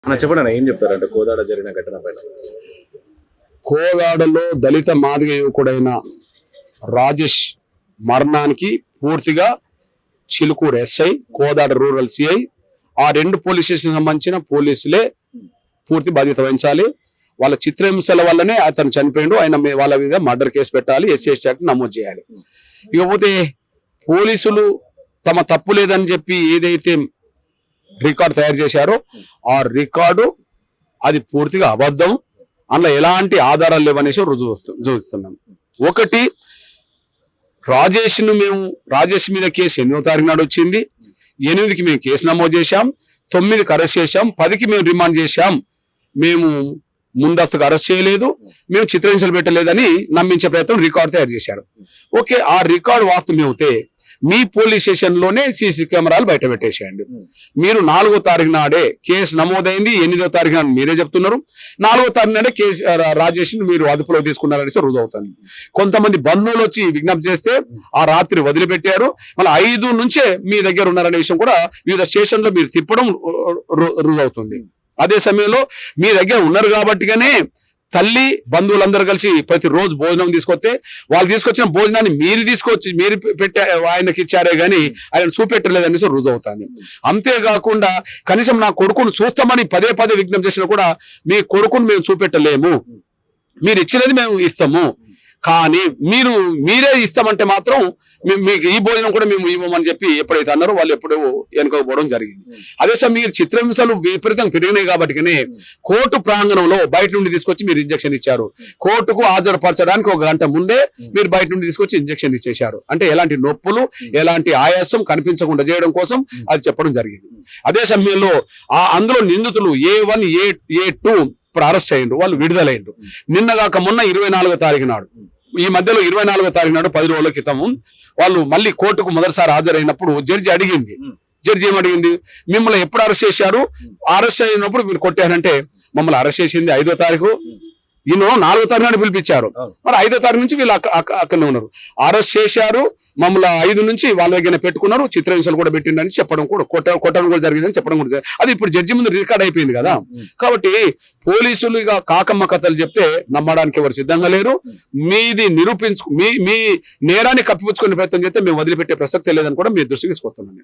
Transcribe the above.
చెప్పండి ఏం చెప్తారంటే కోదాడ జరిగిన ఘటన పైన. కోదాడలో దళిత మాదిగ యువకుడైన రాజేష్ మరణానికి పూర్తిగా Chilukur SI, Kodad rural CI, ఆ రెండు పోలీస్ స్టేషన్ సంబంధించిన పోలీసులే పూర్తి బాధ్యత వహించాలి. వాళ్ళ చిత్రహింసల వల్లనే అతను చనిపోయిండు. ఆయన వాళ్ళ మీద మర్డర్ కేసు పెట్టాలి, ఎస్సీ/ఎస్టీ యాక్ట్ నమోదు చేయాలి. ఇకపోతే పోలీసులు తమ తప్పు లేదని చెప్పి ఏదైతే రికార్డు తయారు చేశారో ఆ రికార్డు అది పూర్తిగా అబద్ధం. అందులో ఎలాంటి ఆధారాలు లేవనేసి రుజువుస్తున్నాం. ఒకటి, రాజేష్ మీద కేసు 8వ తారీఖు నాడు వచ్చింది. 8కి మేము కేసు నమోదు చేశాం, 9కి అరెస్ట్ చేశాం, 10కి మేము రిమాండ్ చేశాం. మేము ముందస్తుగా అరెస్ట్ చేయలేదు, మేము చిత్రహింసలు పెట్టలేదని నమ్మించే ప్రయత్నం రికార్డు తయారు చేశారు. ఓకే, ఆ రికార్డు వాస్తవం అవుతే మీ పోలీస్ స్టేషన్ లోనే సీసీ కెమెరాలు బయట పెట్టేసేయండి. మీరు 4వ తారీఖు నాడే కేసు నమోదైంది, 8వ తారీఖు నాడు మీరే చెప్తున్నారు. 4వ తారీఖు నాడే కేసు రాజేష్ మీరు అదుపులో తీసుకున్నారనేసి రుజువు అవుతుంది. కొంతమంది బంధువులు వచ్చి విజ్ఞప్తి చేస్తే ఆ రాత్రి వదిలిపెట్టారు. మళ్ళీ 5 నుంచే మీ దగ్గర ఉన్నారనే విషయం కూడా వివిధ స్టేషన్లో మీరు తిప్పడం రుజువు అవుతుంది. అదే సమయంలో మీ దగ్గర ఉన్నారు కాబట్టిగానే తల్లి బంధువులందరూ కలిసి ప్రతిరోజు భోజనం తీసుకొస్తే వాళ్ళు తీసుకొచ్చిన భోజనాన్ని మీరు పెట్టే ఆయనకి ఇచ్చారే గానీ ఆయన చూపెట్టలేదనేసి రుజువు అవుతుంది. అంతేకాకుండా కనీసం నా కొడుకును చూస్తామని పదే విజ్ఞప్తి చేసినా కూడా మీ కొడుకును మేము చూపెట్టలేము, మీరు ఇచ్చినది మేము ఇస్తాము, కానీ మీరే ఇస్తామంటే మాత్రం మీకు ఈ భోజనం కూడా మేము ఇవ్వమని చెప్పి ఎప్పుడైతే అన్నారో వాళ్ళు ఎప్పుడో వెనుకపోవడం జరిగింది. అదే సమయం మీరు చిత్రహింసలు విపరీతంగా పెరిగినాయి కాబట్టి కోర్టు ప్రాంగణంలో బయట నుండి తీసుకొచ్చి మీరు ఇంజక్షన్ ఇచ్చారు. కోర్టుకు హాజరుపరచడానికి 1 గంట ముందే మీరు బయట నుండి తీసుకొచ్చి ఇంజక్షన్ ఇచ్చేశారు. అంటే ఎలాంటి నొప్పులు, ఎలాంటి ఆయాసం కనిపించకుండా చేయడం కోసం అది చెప్పడం జరిగింది. అదే సమయంలో అందులో నిందితులు A1, A2 ఇప్పుడు అరెస్ట్ అయ్యిండ్రు, వాళ్ళు విడుదలయ్యిండ్రు. నిన్నగాక మొన్న 24వ తారీఖు నాడు, ఈ మధ్యలో 24వ తారీఖు నాడు 10 రోజుల క్రితం వాళ్ళు మళ్ళీ కోర్టుకు మొదటిసారి హాజరైనప్పుడు జడ్జి ఏమడిగింది, మిమ్మల్ని ఎప్పుడు అరెస్ట్ చేశారు, అరెస్ట్ అయినప్పుడు మీరు కొట్టారంటే మమ్మల్ని అరెస్ట్ చేసింది 5వ తారీఖు, ఈయన 4వ తారీఖు నాడు పిలిపించారు. మరి 5వ తారీఖు నుంచి వీళ్ళు అక్కడనే ఉన్నారు. అరెస్ట్ చేశారు, మమ్మల్ని 5 నుంచి వాళ్ళ దగ్గర పెట్టుకున్నారు, చిత్రహింసలు కూడా పెట్టిండని చెప్పడం కూడా కొట్టడం కూడా జరిగిందని చెప్పడం కూడా జరిగింది. అది ఇప్పుడు జడ్జి ముందు రికార్డ్ అయిపోయింది కదా. కాబట్టి పోలీసులు ఇక కాకమ్మ కథలు చెప్తే నమ్మడానికి ఎవరు సిద్ధంగా లేరు. మీది మీ నేరాన్ని కప్పిపుచ్చుకునే ప్రయత్నం చేస్తే మేము వదిలిపెట్టే ప్రసక్తే లేదని కూడా మీ దృష్టికి తీసుకొస్తున్నాను.